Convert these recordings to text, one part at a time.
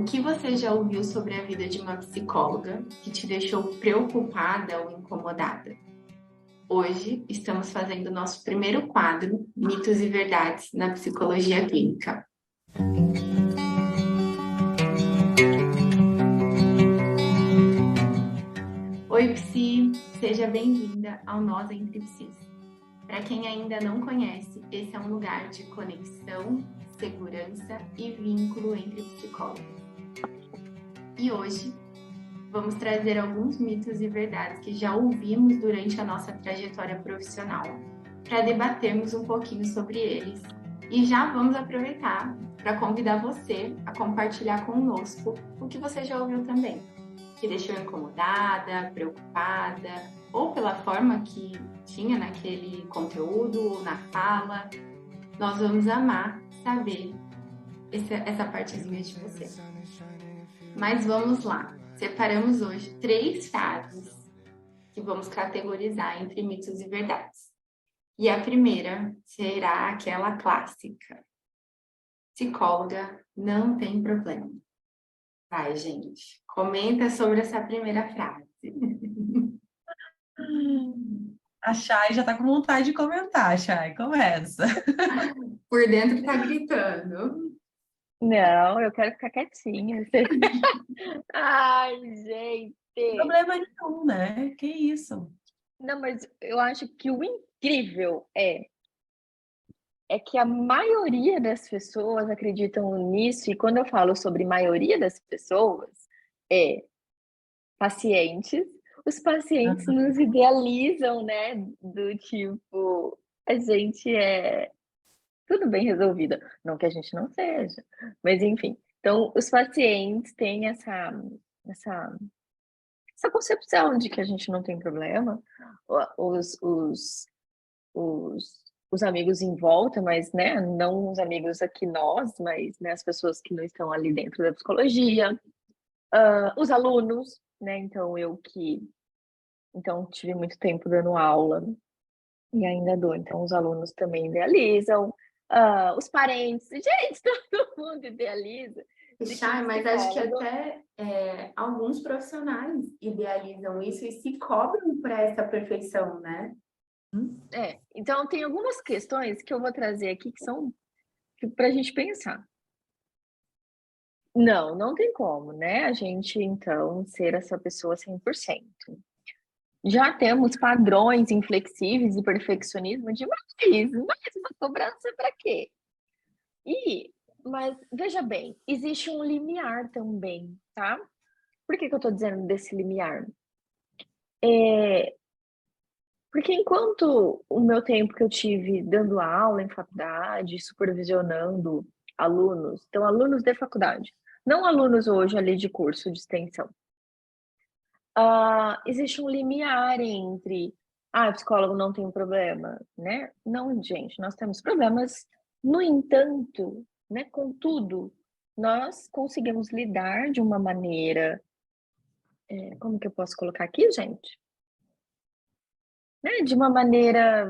que você já ouviu sobre a vida de uma psicóloga que te deixou preocupada ou incomodada? Hoje estamos fazendo nosso primeiro quadro, Mitos e Verdades na Psicologia Clínica. Oi, Psi! Seja bem-vinda ao Nós Entre Psis. Para quem ainda não conhece, esse é um lugar de conexão, segurança e vínculo entre psicólogos. E hoje vamos trazer alguns mitos e verdades que já ouvimos durante a nossa trajetória profissional, para debatermos um pouquinho sobre eles. E já vamos aproveitar para convidar você a compartilhar conosco o que você já ouviu também, que deixou incomodada, preocupada, ou pela forma que tinha naquele conteúdo ou na fala. Nós vamos amar saber essa partezinha de você. Mas vamos lá. Separamos hoje 3 fases que vamos categorizar entre mitos e verdades. E a primeira será aquela clássica. Psicóloga não tem problema. Vai, gente. Comenta sobre essa primeira frase. A Chay já tá com vontade de comentar, Chay. Começa. Por dentro tá gritando. Não, eu quero ficar quietinha. Ai, gente. Problema nenhum, né? Que isso? Não, mas eu acho que o incrível é que a maioria das pessoas acreditam nisso, e quando eu falo sobre maioria das pessoas, pacientes. Os pacientes nos idealizam, né? Do tipo, a gente é tudo bem resolvida. Não que a gente não seja, mas enfim. Então, os pacientes têm essa concepção de que a gente não tem problema. Os amigos em volta, mas, né, não os amigos aqui nós, mas, né, as pessoas que não estão ali dentro da psicologia, os alunos, né, então tive muito tempo dando aula e ainda dou, então os alunos também idealizam, os parentes, gente, todo mundo idealiza. Chay, mas acho que até alguns profissionais idealizam isso e se cobram para essa perfeição, né? Então tem algumas questões que eu vou trazer aqui que são para a gente pensar. Não tem como, né? A gente, então, ser essa pessoa 100%. Já temos padrões inflexíveis e perfeccionismo demais, mas uma cobrança para quê? Mas, veja bem, existe um limiar também, tá? Por que eu estou dizendo desse limiar? Porque enquanto o meu tempo que eu tive dando aula em faculdade, supervisionando alunos, então alunos de faculdade, não alunos hoje ali de curso de extensão, existe um limiar entre, psicólogo não tem problema, né? Não, gente, nós temos problemas. No entanto, né, contudo, nós conseguimos lidar de uma maneira, como que eu posso colocar aqui, gente? Né, de uma maneira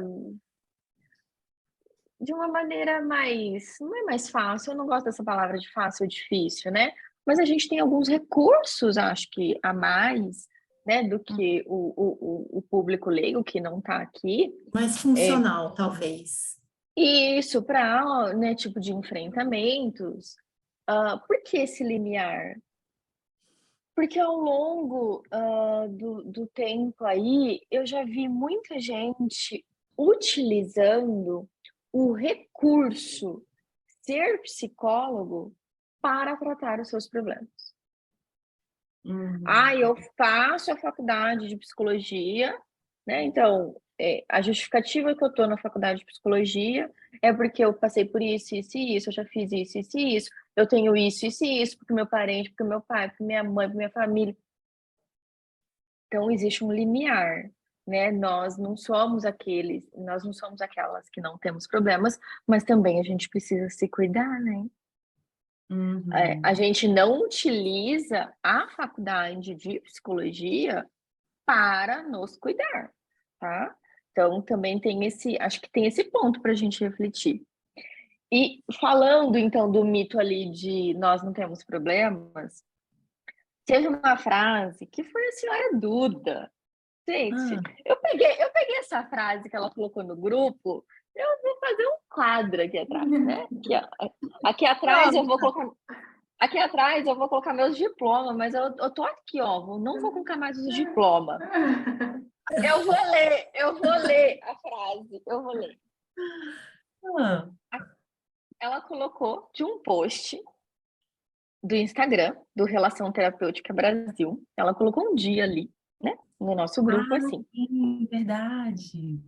mais, não é mais fácil, eu não gosto dessa palavra de fácil ou difícil, né? Mas a gente tem alguns recursos, acho que a mais, né, do que o público leigo que não está aqui. Mais funcional, talvez. Isso, para, né, tipo de enfrentamentos. Por que esse limiar? Porque ao longo do tempo aí, eu já vi muita gente utilizando o recurso ser psicólogo para tratar os seus problemas. Eu faço a faculdade de psicologia, né? Então, a justificativa que eu estou na faculdade de psicologia é porque eu passei por isso, isso e isso, eu já fiz isso, isso e isso, eu tenho isso, isso e isso, porque meu parente, porque meu pai, porque minha mãe, porque minha família. Então, existe um limiar, né? Nós não somos aquelas que não temos problemas, mas também a gente precisa se cuidar, né? A gente não utiliza a faculdade de psicologia para nos cuidar, tá? Então, também tem acho que tem esse ponto para a gente refletir. E falando, então, do mito ali de nós não temos problemas, teve uma frase que foi a senhora Duda. Gente, Ah, eu peguei essa frase que ela colocou no grupo, eu vou fazer um quadro aqui atrás, né? Aqui atrás eu vou colocar. Aqui atrás eu vou colocar meus diplomas, mas eu tô aqui, ó. Não vou colocar mais os diplomas. Eu vou ler a frase, eu vou ler. ah, Ela colocou de um post do Instagram, do Relação Terapêutica Brasil. Ela colocou um dia ali, né? No nosso grupo, assim. sim, verdade.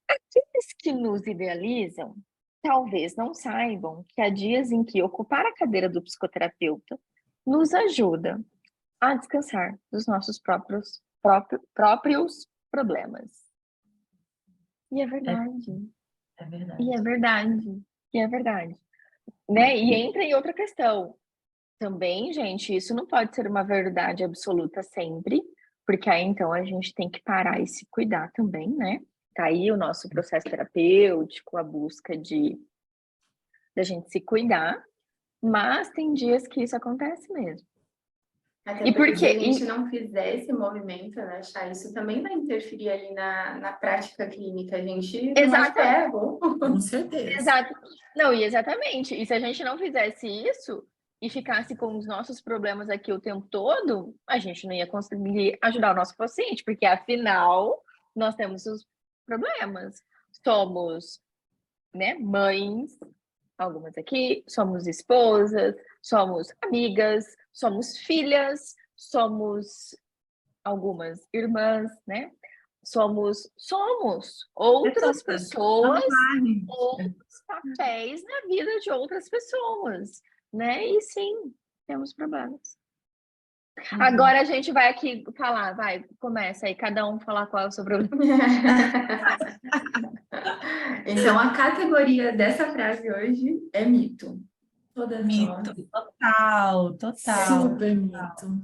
Aqueles que nos idealizam, talvez não saibam que há dias em que ocupar a cadeira do psicoterapeuta nos ajuda a descansar dos nossos próprios problemas. E é É, verdade. é E é verdade. verdade. E é verdade. Né? E entra em outra questão. Também, gente, isso não pode ser uma verdade absoluta sempre, porque aí então a gente tem que parar e se cuidar também, né? Tá aí o nosso processo terapêutico, a busca da gente se cuidar, mas tem dias que isso acontece mesmo. Até E por porque se a quê? gente não fizer esse movimento, né, Chay, isso também vai interferir ali na prática clínica. A gente não é Exata, ferro. Com certeza. exato. Não, e exatamente. E se a gente não fizesse isso e ficasse com os nossos problemas aqui o tempo todo, a gente não ia conseguir ajudar o nosso paciente, porque afinal nós temos os problemas. Somos, né, mães, algumas aqui, somos esposas, somos amigas, somos filhas, somos algumas irmãs, né? Somos outras pessoas, Normais. outros papéis na vida de outras pessoas, né? E sim, temos problemas. Agora a gente vai aqui falar, vai, começa aí, cada um falar qual é o seu problema. Então, a categoria dessa frase hoje é mito. Todas nós. Mito, total, total. Super mito.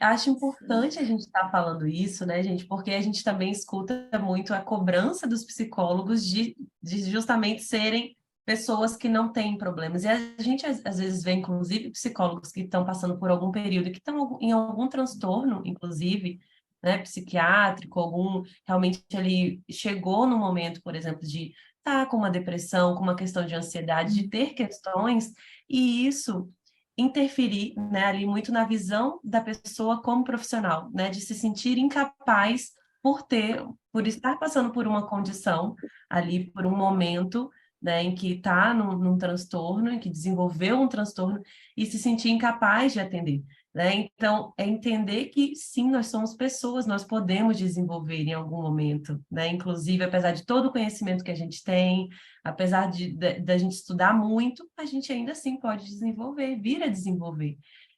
Acho importante a gente estar falando isso, né, gente? Porque a gente também escuta muito a cobrança dos psicólogos de justamente serem pessoas que não têm problemas. E a gente, às vezes, vê, inclusive, psicólogos que estão passando por algum período, que estão em algum transtorno, inclusive, né, psiquiátrico, algum, realmente ele chegou no momento, por exemplo, de estar com uma depressão, com uma questão de ansiedade, de ter questões, e isso interferir, né, ali muito na visão da pessoa como profissional, né, de se sentir incapaz por estar passando por uma condição ali, por um momento, né, em que está num transtorno, em que desenvolveu um transtorno e se sentir incapaz de atender, né? Então, é entender que sim, nós somos pessoas, nós podemos desenvolver em algum momento, né? Inclusive, apesar de todo o conhecimento que a gente tem, apesar da gente estudar muito, a gente ainda assim pode desenvolver, vir a desenvolver.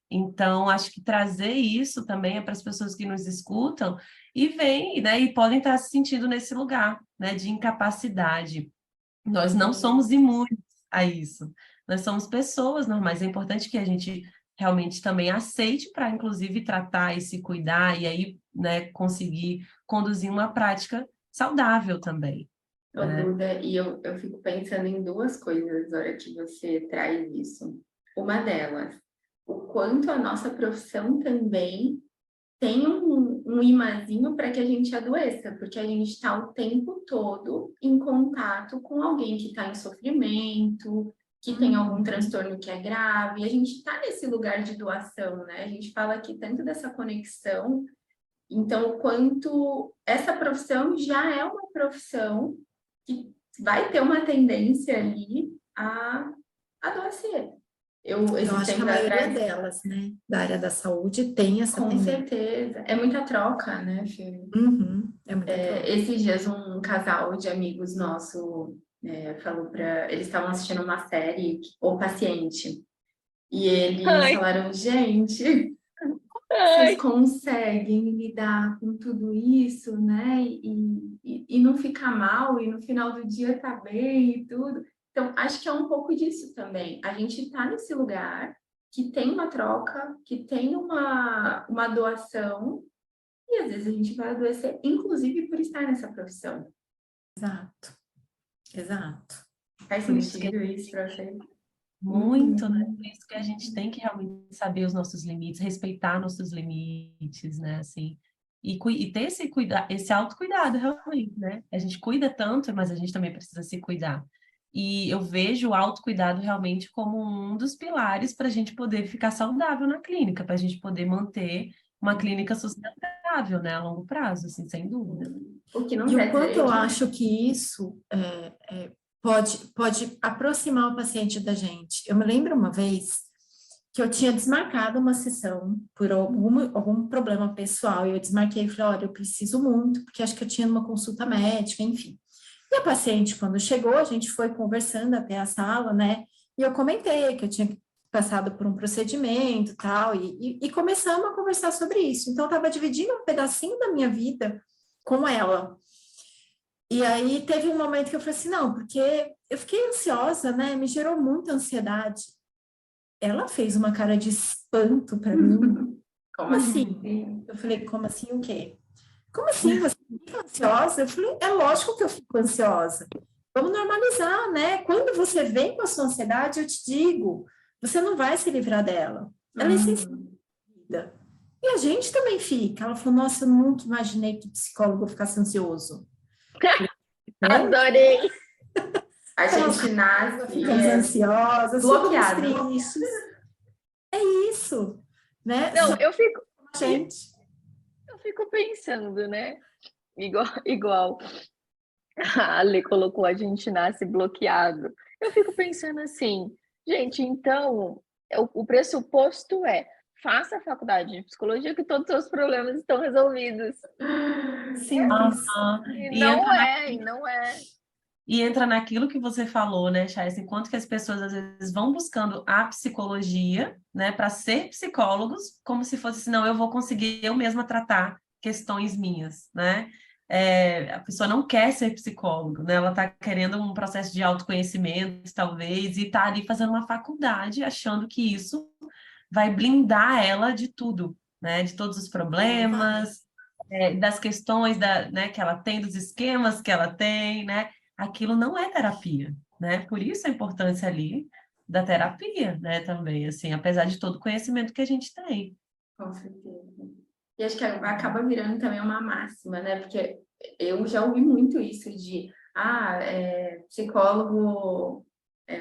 Então, acho que trazer isso também é para as pessoas que nos escutam e veem, né, e podem estar se sentindo nesse lugar, né, de incapacidade. Nós não somos imunes a isso. Nós somos pessoas normais. É importante que a gente realmente também aceite para, inclusive, tratar e se cuidar e aí, né, conseguir conduzir uma prática saudável também. Ô, Duda, e eu fico pensando em duas coisas na hora que você traz isso. Uma delas, o quanto a nossa profissão também tem um imazinho para que a gente adoeça, porque a gente está o tempo todo em contato com alguém que está em sofrimento, que tem algum transtorno que é grave, e a gente está nesse lugar de doação, né? A gente fala aqui tanto dessa conexão, então o quanto essa profissão já é uma profissão que vai ter uma tendência ali a adoecer. Eu Esses acho que a tempos maioria atrás, delas, né, da área da saúde tem essa com tendência. certeza, é muita troca, né, Fê? Uhum, é muita troca. Esses dias um casal de amigos nosso falou para eles estavam assistindo uma série, O Paciente, e eles Ai, falaram, gente, vocês ai. conseguem lidar com tudo isso, né? E não ficar mal, e no final do dia tá bem e tudo. Então, acho que é um pouco disso também. A gente tá nesse lugar que tem uma troca, que tem uma doação, e às vezes a gente vai adoecer, inclusive por estar nessa profissão. Exato, exato. Faz Por isso que sentido isso para você? muito, né? Por isso que a gente tem que realmente saber os nossos limites, respeitar nossos limites, né? Assim, e ter esse autocuidado, realmente, né? A gente cuida tanto, mas a gente também precisa se cuidar. E eu vejo o autocuidado realmente como um dos pilares para a gente poder ficar saudável na clínica, para a gente poder manter uma clínica sustentável, né? A longo prazo, assim, sem dúvida. O que não E quer o quanto dizer eu que acho que isso pode aproximar o paciente da gente. Eu me lembro uma vez que eu tinha desmarcado uma sessão por algum problema pessoal, e eu desmarquei e falei, olha, eu preciso muito, porque acho que eu tinha uma consulta médica, enfim. E a paciente, quando chegou, a gente foi conversando até a sala, né? E eu comentei que eu tinha passado por um procedimento e tal, e começamos a conversar sobre isso. Então, eu estava dividindo um pedacinho da minha vida com ela. E aí teve um momento que eu falei assim, não, porque eu fiquei ansiosa, né? Me gerou muita ansiedade. Ela fez uma cara de espanto para mim. Como assim? Eu falei, como assim o quê? Como assim? Você fica ansiosa? Eu falei, é lógico que eu fico ansiosa. Vamos normalizar, né? Quando você vem com a sua ansiedade, eu te digo, você não vai se livrar dela. Ela é essencial. E a gente também fica. Ela falou, nossa, eu nunca imaginei que psicólogo ficasse ansioso. Adorei! a gente nasce Ficamos ansiosas, bloqueado. ficamos tristes. É isso, né? Não, eu Gente. fico pensando, né? Igual a Ale colocou, a gente nasce bloqueado. Eu fico pensando assim, gente, então, o pressuposto é, faça a faculdade de psicologia que todos os seus problemas estão resolvidos. Simples. E E não entra é, e não é. E entra naquilo que você falou, né, Chais? Enquanto que as pessoas às vezes vão buscando a psicologia, né, para ser psicólogos, como se fosse assim, não, eu vou conseguir eu mesma tratar questões minhas, né? A pessoa não quer ser psicólogo, né? Ela está querendo um processo de autoconhecimento, talvez, e está ali fazendo uma faculdade, achando que isso vai blindar ela de tudo, né? De todos os problemas, das questões né, que ela tem, dos esquemas que ela tem, né? Aquilo não é terapia, né? Por isso a importância ali da terapia, né, também, assim, apesar de todo o conhecimento que a gente tem. Com certeza. E acho que acaba virando também uma máxima, né? Porque eu já ouvi muito isso de, psicólogo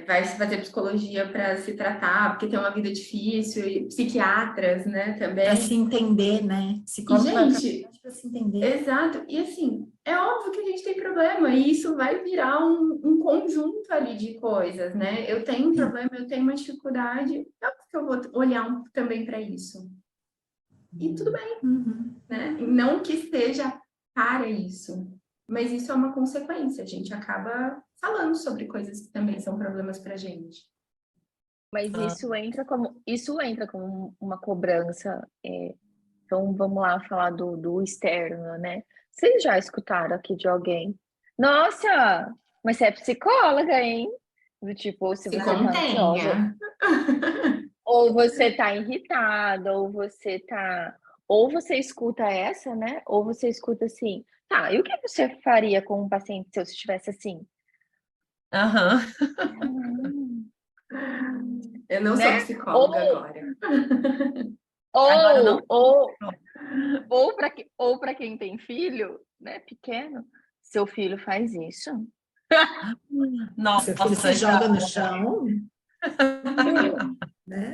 vai fazer psicologia para se tratar, porque tem uma vida difícil, e psiquiatras, né, também. Para se entender, né? E, gente, para se entender. exato. E assim, é óbvio que a gente tem problema, e isso vai virar um conjunto ali de coisas, né? Eu tenho um problema, eu tenho uma dificuldade, é óbvio que eu vou olhar também para isso. E tudo bem, né? E não que seja para isso, mas isso é uma consequência. A gente acaba falando sobre coisas que também são problemas para a gente. Mas isso entra como uma cobrança. Então, vamos lá falar do externo, né? Vocês já escutaram aqui de alguém? Nossa, mas você é psicóloga, hein? Do tipo, ou se Se você tá ansiosa, contenha. ou você tá irritada, ou você escuta essa, né? Ou você escuta assim, tá, e o que você faria com um paciente se eu estivesse assim? Aham. Eu não sou Né? psicóloga agora. Agora não. Ou para quem tem filho, né, pequeno, seu filho faz isso. Seu filho se joga no chão, né?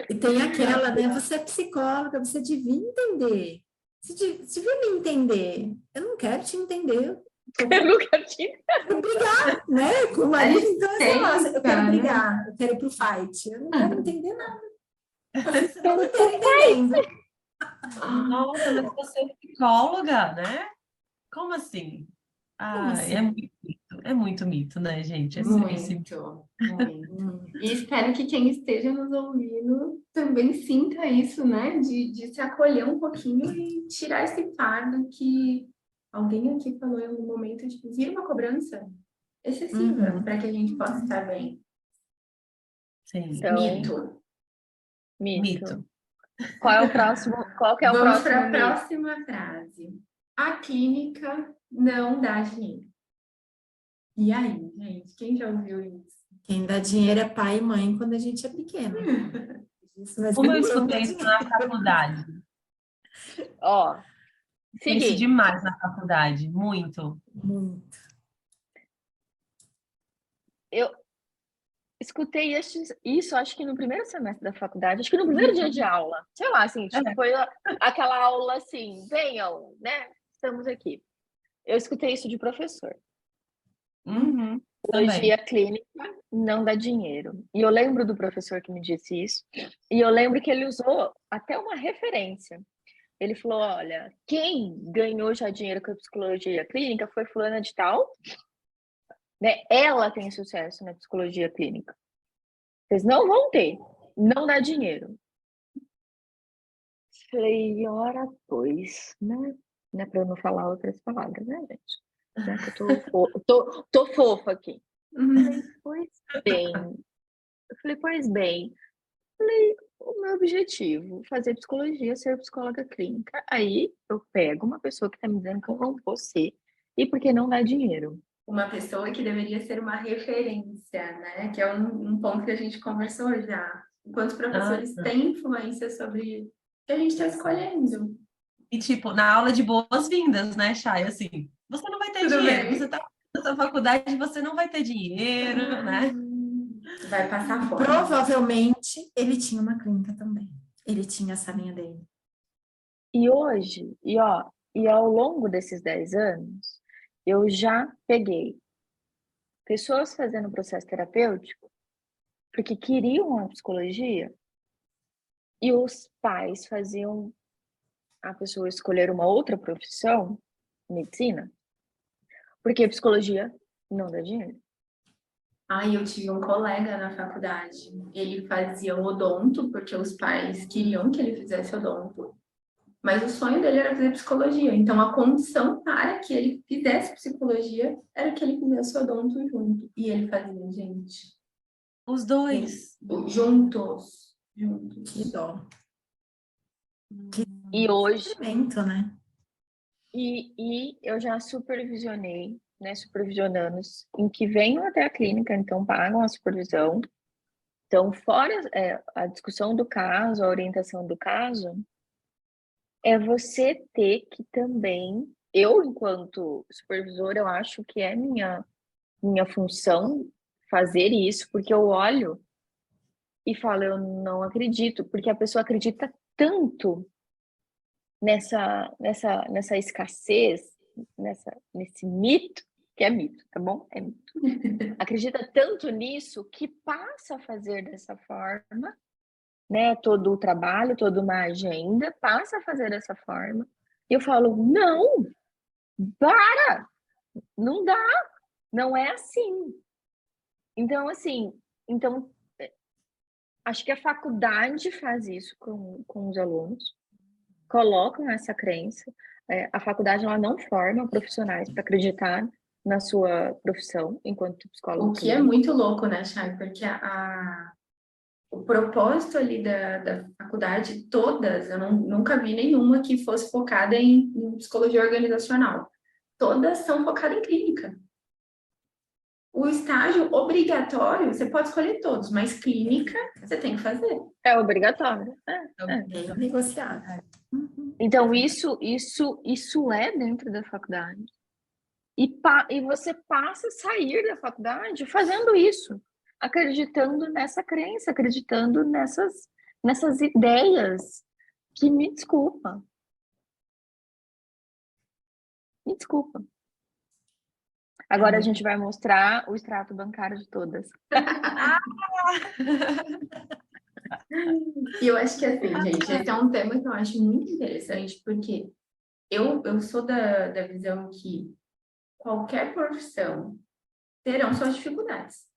E tem aquela, né? Você é psicóloga, você devia entender. Você devia me entender. Eu não quero te entender. Eu nunca tive. Eu quero brigar, né? Com o marido, então, sei lá, eu quero né? brigar, eu quero ir pro fight. Eu não quero entender nada. Você não está entendendo. Nossa, mas você é psicóloga, né? Como assim? Como assim? É muito mito, né, gente? Muito. E espero que quem esteja nos ouvindo também sinta isso, né? De se acolher um pouquinho e tirar esse fardo que alguém aqui falou em algum momento, de vira uma cobrança excessiva para que a gente possa estar bem. Sim. Então, Mito. Qual é o próximo? Qual que é o Vamos próximo para a mito? próxima frase. A clínica não dá dinheiro. E aí, gente, quem já ouviu isso? Quem dá dinheiro é pai e mãe quando a gente é pequeno. Isso, mas Como eu não dá escutei isso na faculdade. Ó, Escutei isso seguinte, demais na faculdade, muito. muito. eu escutei isso, acho que no primeiro semestre da faculdade, acho que no primeiro dia de aula. Sei lá, assim, tipo, foi aquela aula assim, venham, né? Estamos aqui. Eu escutei isso de professor. Uhum, também. Psicologia clínica não dá dinheiro. E eu lembro do professor que me disse isso, e eu lembro que ele usou até uma referência. Ele falou: olha, quem ganhou já dinheiro com a psicologia clínica foi fulana de tal, né? Ela tem sucesso na psicologia clínica. Vocês não vão ter, não dá dinheiro. Falei, ora, pois, né? Não é para eu não falar outras palavras, né, gente? Né, que eu tô fofa aqui. Falei, pois bem. Eu falei, pois bem. Falei, o meu objetivo, fazer psicologia, ser psicóloga clínica. Aí eu pego uma pessoa que está me dizendo que eu não vou ser, e porque não dá dinheiro. Uma pessoa que deveria ser uma referência, né? Que é um ponto que a gente conversou já. Quantos professores têm influência sobre o que a gente está escolhendo? E, tipo, na aula de boas-vindas, né, Chay? Assim, você não vai ter Tudo dinheiro. bem? Você tá na sua faculdade, você não vai ter dinheiro, né? Vai passar fome. Provavelmente ele tinha uma clínica também. Ele tinha a salinha dele. E hoje, e ao longo desses 10 anos, eu já peguei pessoas fazendo processo terapêutico porque queriam a psicologia e os pais faziam a pessoa escolher uma outra profissão, medicina, porque psicologia não dá dinheiro. Eu tive um colega na faculdade. Ele fazia odonto, porque os pais queriam que ele fizesse odonto. Mas o sonho dele era fazer psicologia. Então, a condição para que ele fizesse psicologia era que ele fizesse odonto junto. E ele fazia, gente. Os dois. Juntos. Que dó. E hoje, Evento, né? e eu já supervisionei, né, supervisionando em que venham até a clínica, então pagam a supervisão. Então, fora a discussão do caso, a orientação do caso, é você ter que também, eu, enquanto supervisora, eu acho que é minha função fazer isso, porque eu olho e falo, eu não acredito, porque a pessoa acredita tanto nessa escassez, nesse mito, que é mito, tá bom? É mito. Acredita tanto nisso que passa a fazer dessa forma, né? Todo o trabalho, toda uma agenda, passa a fazer dessa forma. E eu falo, não, não dá, não é assim. Então, assim, acho que a faculdade faz isso com os alunos, colocam essa crença. A faculdade ela não forma profissionais para acreditar na sua profissão enquanto psicólogo. O que é muito louco, né, Chay? Porque o propósito ali da faculdade, todas, eu nunca vi nenhuma que fosse focada em psicologia organizacional. Todas são focadas em clínica. O estágio obrigatório, você pode escolher todos, mas clínica você tem que fazer. É obrigatório. É negociado. Então, isso é dentro da faculdade. E você passa a sair da faculdade fazendo isso, acreditando nessa crença, acreditando nessas ideias que me desculpa. Me desculpa. Agora a gente vai mostrar o extrato bancário de todas. E eu acho que assim, gente, esse é um tema que eu acho muito interessante, porque eu sou da visão que qualquer profissão terão suas dificuldades.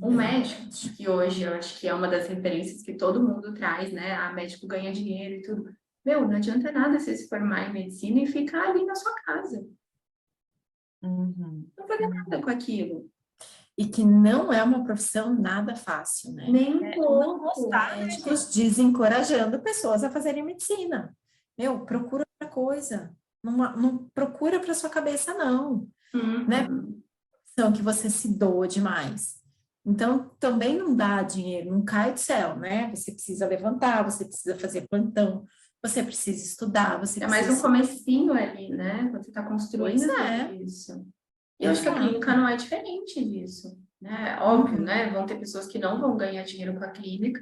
O médico, que hoje eu acho que é uma das referências que todo mundo traz, né? Médico ganha dinheiro e tudo. Meu, não adianta nada você se formar em medicina e ficar ali na sua casa. Não fazer nada com aquilo. E que não é uma profissão nada fácil, né? Nem um pouco. Médicos desencorajando pessoas a fazerem medicina. Meu, procura outra coisa. Não procura para sua cabeça, não. Né? são que você se doa demais. Então, também não dá dinheiro, não cai do céu, né? Você precisa levantar, você precisa fazer plantão, você precisa estudar, você É mais precisa... um comecinho ali, né? Você está construindo Pois é. tudo isso. E eu acho que a clínica não é diferente disso, né? Óbvio, né? Vão ter pessoas que não vão ganhar dinheiro com a clínica,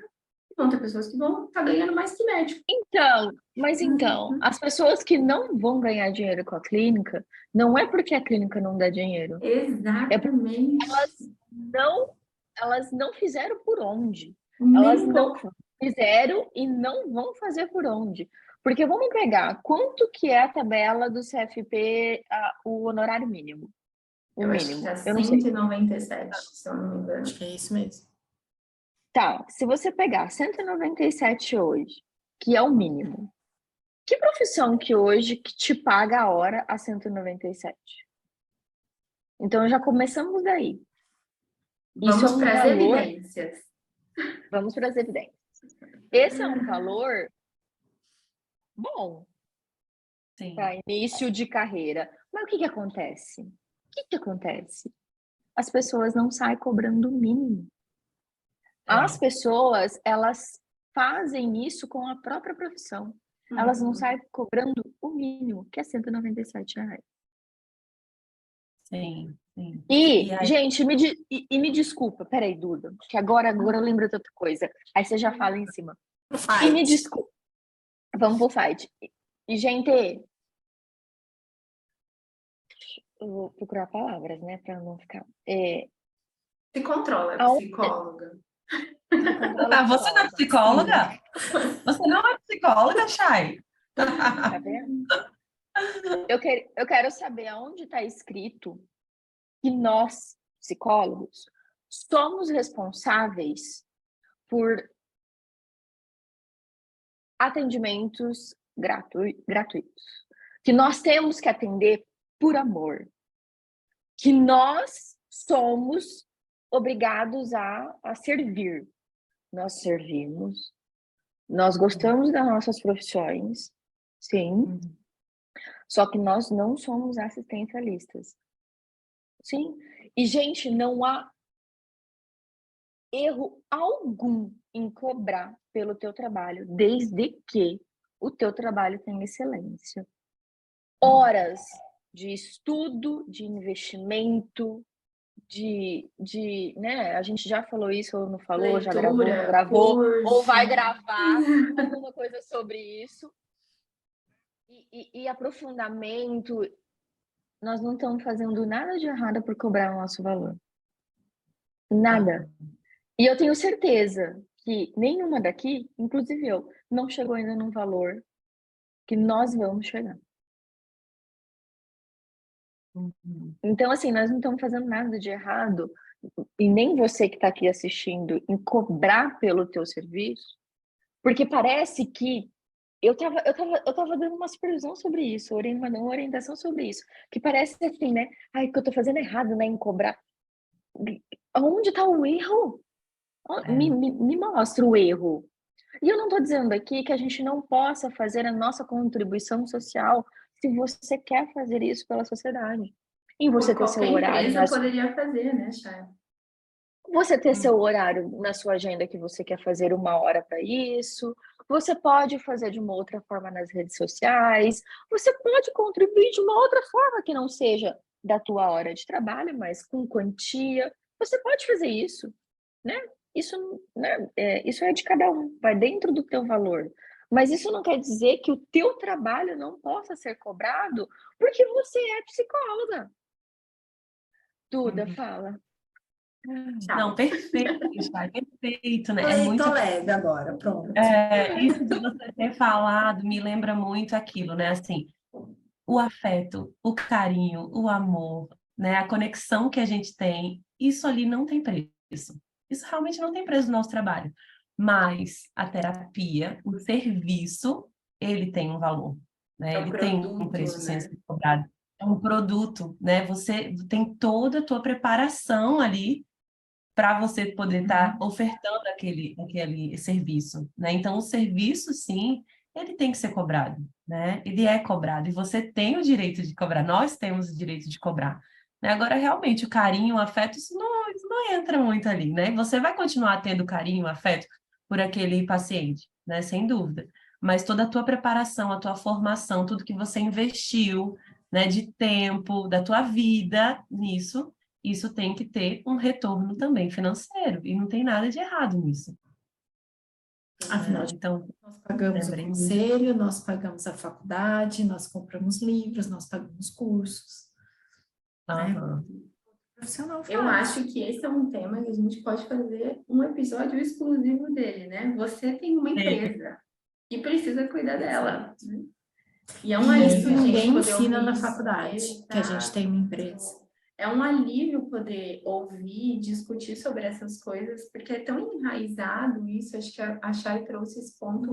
e vão ter pessoas que vão estar ganhando mais que médico. Então, as pessoas que não vão ganhar dinheiro com a clínica, não é porque a clínica não dá dinheiro. É porque Exatamente. elas não fizeram por onde. Nem Elas um não pouco. fizeram e não vão fazer por onde. Porque vamos pegar quanto que é a tabela do CFP, o honorário mínimo. O Eu acho que mínimo, tá eu não sei. 197, se eu não me engano. Acho que é isso mesmo. Tá, se você pegar 197 hoje, que é o mínimo, que profissão que hoje que te paga a hora a 197? Então já começamos daí. Isso é Vamos um para as valor, evidências. vamos para as evidências. Esse é um valor bom Sim. para início de carreira. Mas o que acontece? O que acontece? As pessoas não saem cobrando o mínimo. As pessoas, elas fazem isso com a própria profissão. Elas não saem cobrando o mínimo, que é R$ 197. Sim, sim. E, aí, gente, me desculpa, peraí, Duda, que agora eu lembro de outra coisa. Aí você já fala em cima. E me desculpa. Vamos pro fight. E, gente, eu vou procurar palavras, né, pra não ficar. Se controla, Aonde- psicóloga. Se controla, você não é psicóloga? Você não é psicóloga, Chay? Tá vendo? Eu quero saber aonde está escrito que nós, psicólogos, somos responsáveis por atendimentos gratuitos. Que nós temos que atender por amor. Que nós somos obrigados a servir. Nós servimos, nós gostamos das nossas profissões, sim, só que nós não somos assistencialistas. Sim. E, gente, não há erro algum em cobrar pelo teu trabalho, desde que o teu trabalho tenha excelência. Horas de estudo, de investimento, né? A gente já falou isso ou não falou, Leitura, já gravou, não gravou, curso. ou vai gravar alguma coisa sobre isso. E aprofundamento, nós não estamos fazendo nada de errado por cobrar o nosso valor. Nada. E eu tenho certeza que nenhuma daqui, inclusive eu, não chegou ainda num valor que nós vamos chegar. Então, assim, nós não estamos fazendo nada de errado, e nem você que está aqui assistindo, em cobrar pelo teu serviço, porque parece que eu tava dando uma supervisão sobre isso, uma orientação sobre isso, que parece assim, né? Ai, que eu tô fazendo errado, né, em cobrar. Onde está o erro? Me mostra o erro. E eu não estou dizendo aqui que a gente não possa fazer a nossa contribuição social se você quer fazer isso pela sociedade. Em você ter seu horário empresa poderia fazer, né, Chay? Você ter seu horário na sua agenda que você quer fazer 1 hora para isso. Você pode fazer de uma outra forma nas redes sociais. Você pode contribuir de uma outra forma que não seja da tua hora de trabalho, mas com quantia. Você pode fazer isso, né? Isso, né? Isso é de cada um, vai dentro do teu valor. Mas isso não quer dizer que o teu trabalho não possa ser cobrado porque você é psicóloga. Duda, fala. Não, perfeito, Chay, perfeito, né? Falei, tô leve agora, pronto. Isso de você ter falado me lembra muito aquilo, né? Assim, o afeto, o carinho, o amor, né? A conexão que a gente tem, isso ali não tem preço. Isso realmente não tem preço no nosso trabalho. Mas a terapia, o serviço, ele tem um valor, né? Ele tem um preço sem ser cobrado. É um produto, né? Você tem toda a tua preparação ali para você poder estar ofertando aquele serviço, né? Então, o serviço, sim, ele tem que ser cobrado, né? Ele é cobrado e você tem o direito de cobrar, nós temos o direito de cobrar, né? Agora, realmente, o carinho, o afeto, isso não entra muito ali, né? Você vai continuar tendo carinho, afeto por aquele paciente, né? Sem dúvida. Mas toda a tua preparação, a tua formação, tudo que você investiu, né, de tempo, da tua vida nisso, isso tem que ter um retorno também financeiro. E não tem nada de errado nisso. Afinal de Então, contas, nós pagamos o lembrei conselho, nós pagamos a faculdade, nós compramos livros, nós pagamos cursos. Né? aham. O profissional Eu faz. acho que esse é um tema que a gente pode fazer um episódio exclusivo dele, né? Você tem uma empresa e precisa cuidar dela, né? E é um E isso alívio a gente ninguém poder ensina ouvir na isso. faculdade, que a gente tem uma empresa. É um alívio poder ouvir e discutir sobre essas coisas, porque é tão enraizado isso. Acho que a Chay trouxe esse ponto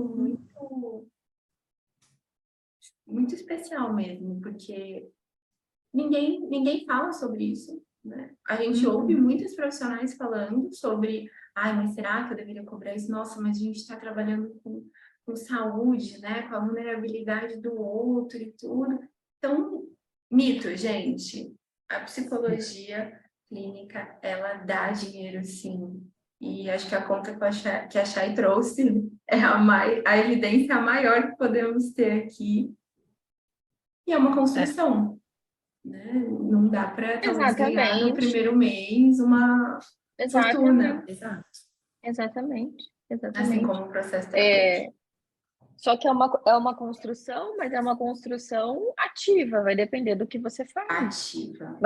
muito especial mesmo, porque ninguém fala sobre isso, né? A gente ouve muitos profissionais falando sobre, ai, mas será que eu deveria cobrar isso? Nossa, mas a gente está trabalhando com saúde, né? Com a vulnerabilidade do outro e tudo. Então, mito, gente. A psicologia clínica, ela dá dinheiro, sim. E acho que a conta que a Chay trouxe é a evidência maior que podemos ter aqui. E é uma construção, né? Não dá para talvez ganhar no Exatamente, primeiro mês uma fortuna, exatamente, Exato. exatamente, assim exatamente. como o processo terapêutico. Só que é uma construção, mas é uma construção ativa, vai depender do que você faz. Ativa.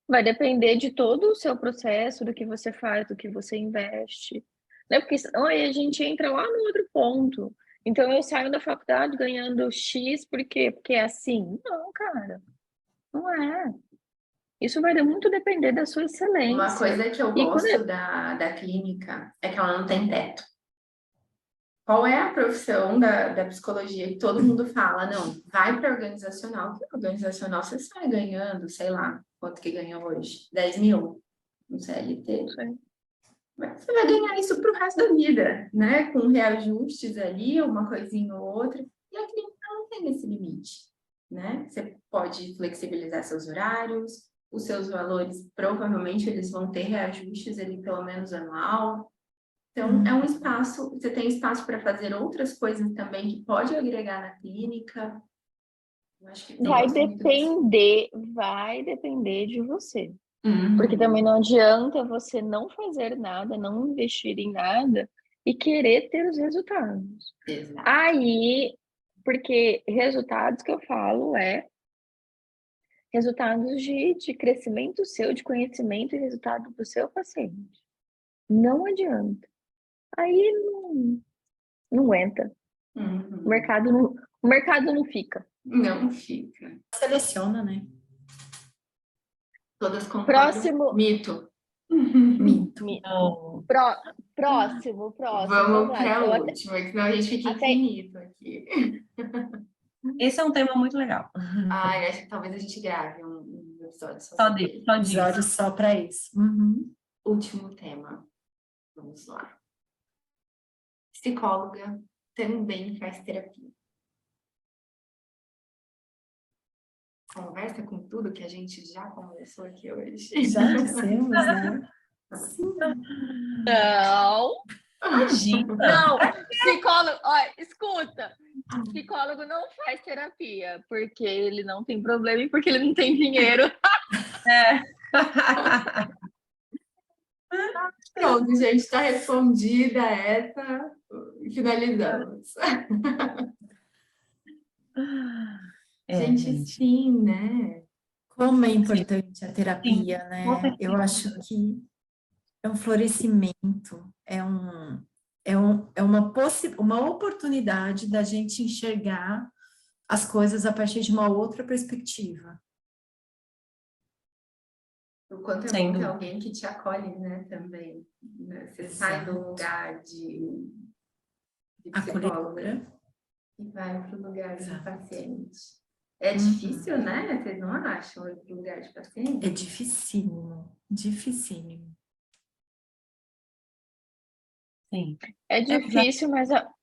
Vai depender de todo o seu processo, do que você faz, do que você investe. Né? Porque senão aí a gente entra lá no outro ponto. Então eu saio da faculdade ganhando X, por quê? Porque é assim? Não, cara, não é. Isso vai muito depender da sua Uma excelência. coisa que eu E quando gosto da clínica é que ela não tem teto. Qual é a profissão da psicologia que todo mundo fala? Não, vai para organizacional. Que organizacional você sai ganhando, sei lá, quanto que ganha hoje? 10 mil no CLT. Mas você vai ganhar isso para o resto da vida, né? Com reajustes ali, uma coisinha ou outra. E a clínica não tem esse limite, né? Você pode flexibilizar seus horários, os seus valores, provavelmente eles vão ter reajustes ali, pelo menos anual. Então, é um espaço, você tem espaço para fazer outras coisas também que pode agregar na clínica. Eu acho que eu gosto muito disso. vai depender de você. Uhum. Porque também não adianta você não fazer nada, não investir em nada e querer ter os resultados. Exato. Aí, porque resultados que eu falo resultados de crescimento seu, de conhecimento e resultado do seu paciente. Não adianta. Aí não entra. Uhum. O mercado não fica. Não fica. Seleciona, né? Todas concordam. Próximo. Mito. Mito. Não. Próximo. Vamos lá. para Eu a até, última, senão a gente fica até, infinito aqui. Esse é um tema muito legal. Ai, acho que talvez a gente grave um episódio só Só sobre disso, ele. só disso. Episódio só para isso. Último tema. Vamos lá. Psicóloga também faz terapia. Conversa com tudo que a gente já conversou aqui hoje. Já dissemos, né? Não. Imagina. Não, psicólogo, olha, escuta. Psicólogo não faz terapia porque ele não tem problema e porque ele não tem dinheiro. É. Pronto, gente, está respondida essa. Finalizamos. Gente, sim, né? Como é importante a terapia, Sim, né? com certeza. Eu acho que é um florescimento, é uma oportunidade da gente enxergar as coisas a partir de uma outra perspectiva. O quanto é Sem bom ter dúvida. alguém que te acolhe, né, também. Né? Você sai do lugar de psicóloga Acolhedora. e vai para o lugar de Exato. paciente. É difícil, né? Vocês não acham ir para o lugar de paciente? É dificílimo, dificílimo. Sim. É difícil,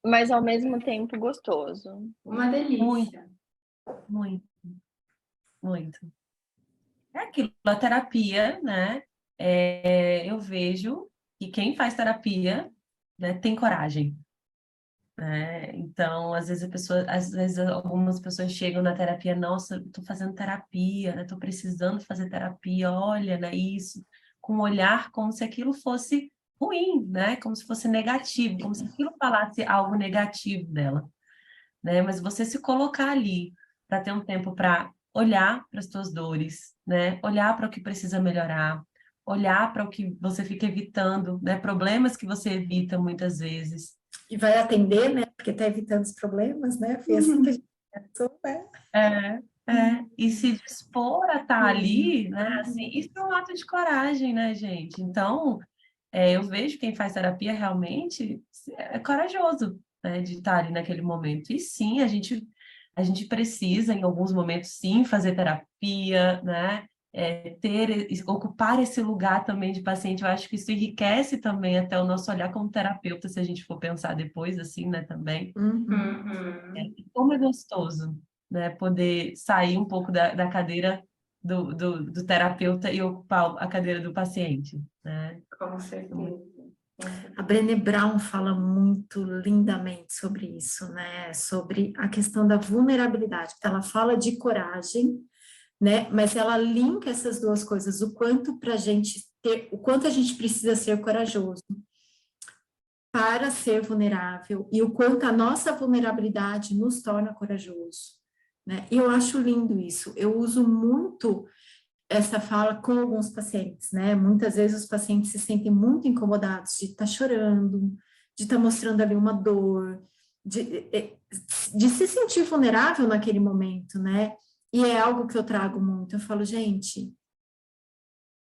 mas ao mesmo tempo gostoso. Uma delícia. Muito. Muito. É aquilo, a terapia, né? Eu vejo que quem faz terapia, né, tem coragem, né? Então, às vezes algumas pessoas chegam na terapia, nossa, estou fazendo terapia, né? Estou precisando fazer terapia, olha, né, isso, com um olhar como se aquilo fosse ruim, né? Como se fosse negativo, como se aquilo falasse algo negativo dela, né? Mas você se colocar ali para ter um tempo para olhar para as tuas dores, né? Olhar para o que precisa melhorar, olhar para o que você fica evitando, né? Problemas que você evita muitas vezes. E vai atender, né? Porque está evitando os problemas, né? Foi assim que a gente pensou, né? E se dispor a estar ali, né? Assim, isso é um ato de coragem, né, gente? Então, eu vejo quem faz terapia realmente é corajoso, né, de estar ali naquele momento. E sim, a gente precisa, em alguns momentos, sim, fazer terapia, né? Ocupar esse lugar também de paciente. Eu acho que isso enriquece também até o nosso olhar como terapeuta, se a gente for pensar depois, assim, né, também. Como é gostoso, né, poder sair um pouco da cadeira do terapeuta e ocupar a cadeira do paciente, né? Com certeza. A Brené Brown fala muito lindamente sobre isso, né? Sobre a questão da vulnerabilidade. Ela fala de coragem, né? Mas ela linka essas duas coisas, o quanto para a gente ter, o quanto a gente precisa ser corajoso para ser vulnerável e o quanto a nossa vulnerabilidade nos torna corajoso, né? E eu acho lindo isso. Eu uso muito essa fala com alguns pacientes, né? Muitas vezes os pacientes se sentem muito incomodados de estar chorando, de estar mostrando ali uma dor, de se sentir vulnerável naquele momento, né? E é algo que eu trago muito. Eu falo, gente,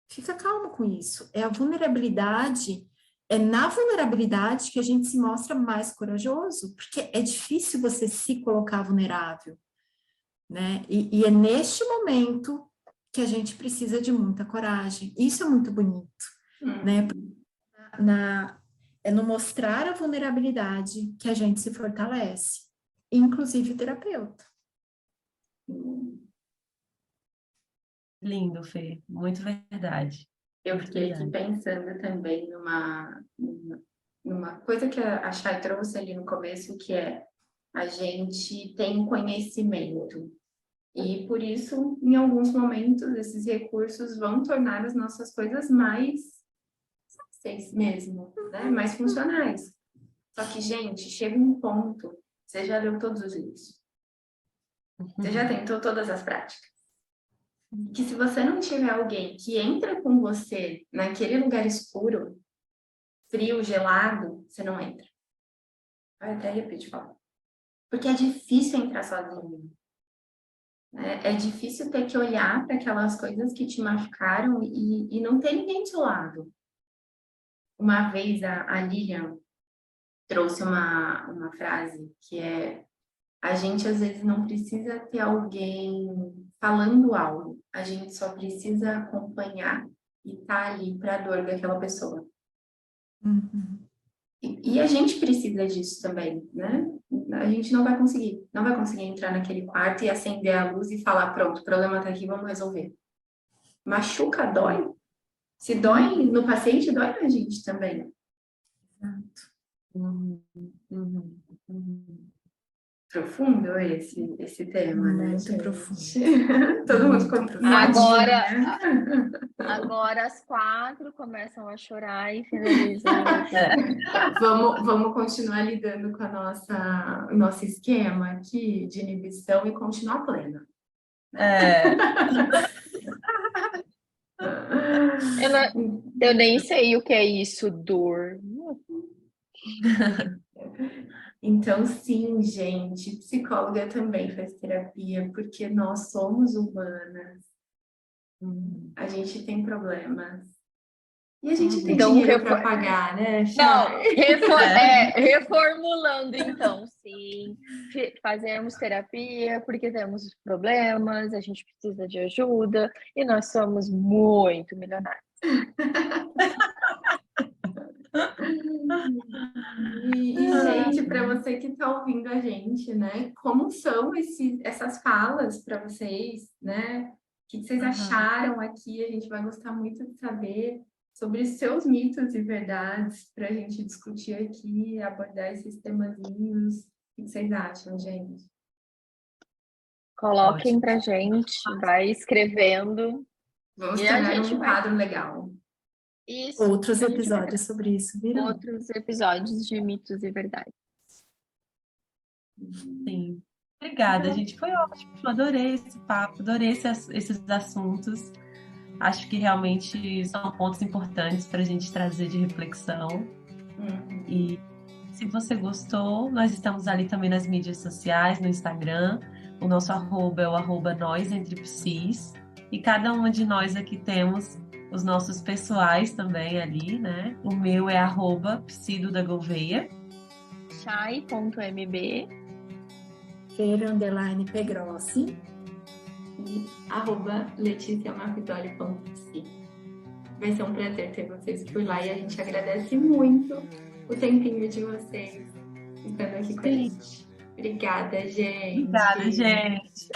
fica calmo com isso. É a vulnerabilidade, é na vulnerabilidade que a gente se mostra mais corajoso, porque é difícil você se colocar vulnerável, né? E é neste momento que a gente precisa de muita coragem. Isso é muito bonito, né? É no mostrar a vulnerabilidade que a gente se fortalece, inclusive o terapeuta. Lindo, Fê, muito verdade. Eu fiquei aqui pensando também numa coisa que a Chay trouxe ali no começo, que é a gente tem conhecimento. E por isso, em alguns momentos, esses recursos vão tornar as nossas coisas mais fáceis mesmo, né? Mais funcionais. Só que, gente, chega um ponto, você já leu todos os livros, você já tentou todas as práticas, que se você não tiver alguém que entra com você naquele lugar escuro, frio, gelado, você não entra. Eu até repito, falar. Porque é difícil entrar sozinho. Né? É difícil ter que olhar para aquelas coisas que te machucaram e não ter ninguém do seu lado. Uma vez a Lilian trouxe uma frase que é: a gente às vezes não precisa ter alguém falando algo, a gente só precisa acompanhar e estar ali para a dor daquela pessoa. E a gente precisa disso também, né? A gente não vai conseguir entrar naquele quarto e acender a luz e falar, pronto, o problema tá aqui, vamos resolver. Machuca, dói. Se dói no paciente, dói na gente também. Profundo esse tema, né? Muito profundo. Todo mundo ficou Agora as 4 começam a chorar e finalizam. Vamos continuar lidando com o nosso esquema aqui de inibição e continuar plena. Eu nem sei o que é isso, dor. Então, sim, gente, psicóloga também faz terapia, porque nós somos humanas. A gente tem problemas. E a gente tem dinheiro para pagar, né, Chay? Não, reformulando, então, sim. Fazemos terapia porque temos problemas, a gente precisa de ajuda e nós somos muito milionários. Gente, para você que está ouvindo a gente, né? Como são essas falas para vocês, né? que vocês Aham. acharam aqui. A gente vai gostar muito de saber sobre os seus mitos e verdades para a gente discutir aqui, abordar esses temazinhos. O que vocês acham, gente? Coloquem Ótimo. pra gente, vai escrevendo. Vamos E a tornar gente um vai. quadro legal. Isso. Outros a gente vai episódios sobre isso, viram? outros episódios de mitos e verdades. Sim. Obrigada, gente. Foi ótimo. Adorei esse papo, adorei esses assuntos. Acho que realmente são pontos importantes para a gente trazer de reflexão. E se você gostou, nós estamos ali também nas mídias sociais, no Instagram. O nosso arroba é o arroba nós entre psis. E cada uma de nós aqui temos os nossos pessoais também ali, né? O meu é arroba psido da Gouveia. Chai.mb. Fer_Pegrossi. E @leticiamafidoli.psi. Vai ser um prazer ter vocês por lá e a gente agradece muito o tempinho de vocês estando aqui com a gente. Obrigada, gente. Obrigada, gente.